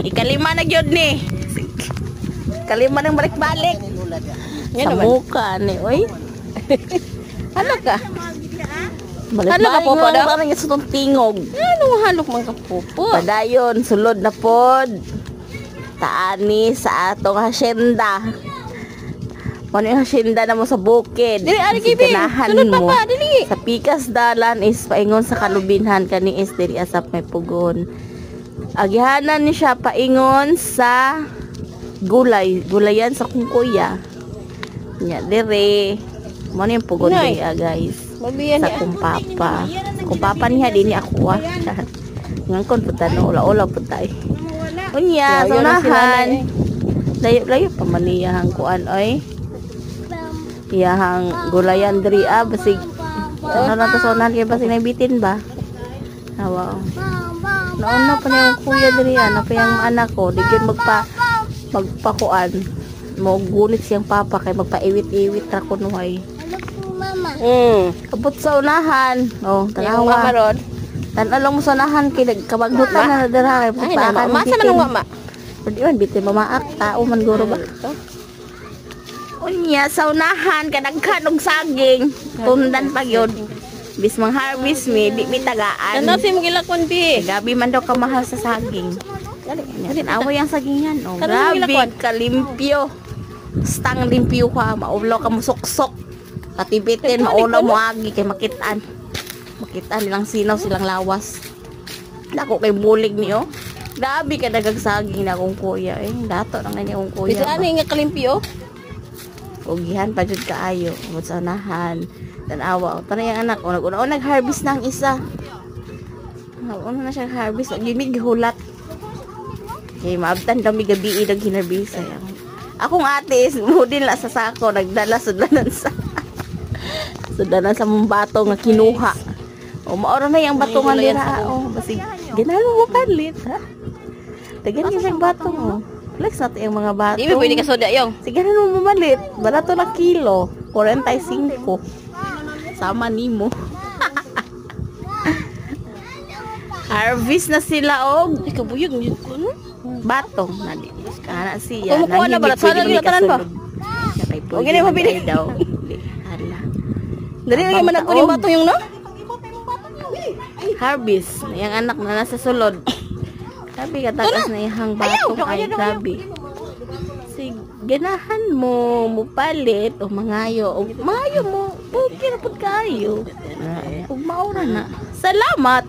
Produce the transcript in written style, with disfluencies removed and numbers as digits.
Ikalima na gyud ni. Kalima nang balik-balik. Sa muka ni, oy. Ano ka? Balik-balik po pa daw. Parang itong tingog. Ano halok man ka po? Padayon, sulod na pod. Taani sa atong hasyenda. Ano yung hasyenda na mo sa bukid? Dili, ari gibi. Sulod pa pa, dili. Sa pikas dalan is paingon sa kalubinhan kani is diri asap may pugon. Agihanan ni siya paingon sa gulay. Gulayan sa kung kuya. Nya dire. Mo yung pugon niya guys. Mabiyan sa kung papa. Kung papa niya din niya ako. Ngangkon punta no ula-ula punta eh. Unya, sa unahan. Layo pa man niyahang kuan oy. Iyahang gulayan diri basig. Ano na to sa unahan kay basig nabitin ba? Hawa. Nauna pa niya yung kuya diri na pa yung anak ko. Di yun magpakuan. Mo gunit siyang papa kay magpaiwit-iwit ra kunuhay. Abot sa unahan. Oh, tanawa. Tanalong mo sa unahan kay kabagdutan na dira kay pagpaakan. Masa man nga ma? Pwede man bitin mamaak tao man guro ba? Unya sa unahan kadaghan og saging. Tundan pa gyud. Bis mang harvest mi, di mi tagaan. Ano si magilakon bi? Gabi man daw kamahal sa saging. Dali, away ang sagingan. Oh, grabe, kalimpyo. Stang limpyo ka, maulaw ka mo suksok. Katibitin, maulaw mo agi kay makitaan. Makitaan nilang sinaw, silang lawas. Dako kay bulig niyo. Grabe ka dagang saging na kong kuya eh. Dato na nga niya kong kuya. Bisa ano yung kalimpyo? Ugihan pa dyan kaayo. Umot sa unahan. Tanawa. Ito na yung anak. Una nag-harvest na ang isa. Una na siya harvest. Gimig hulat. Kaya maabtan daw may gabi idang hinarbis. Akong ate, mudin la sa sako. Nagdala sudanan sa sudanan sa mong bato nga kinuha. O maoro na yung batongan nila. O basig. Ginalo mo palit ha. Tagan yung siyang bato mo. Flex natin yung mga bato. Di ba pwede ka soda yung? Sige na mo mamalit. Barato na kilo. 45. Sama ni mo. Harvest na sila og. Ay, kabuyog niyo ko no? Batong na di. Kana siya. Kumukuha na ba? Sana nila tanan ba? Huwag na mabili daw. Hala. Dari lagi man ako yung batong yung no? Harvest. Yung anak na nasa sulod. Sabi katagas na yung batong ay grabe. Sige, ganahan mo, mupalit, o mangayo mo, okay na po kayo. Huwag maura na. Salamat!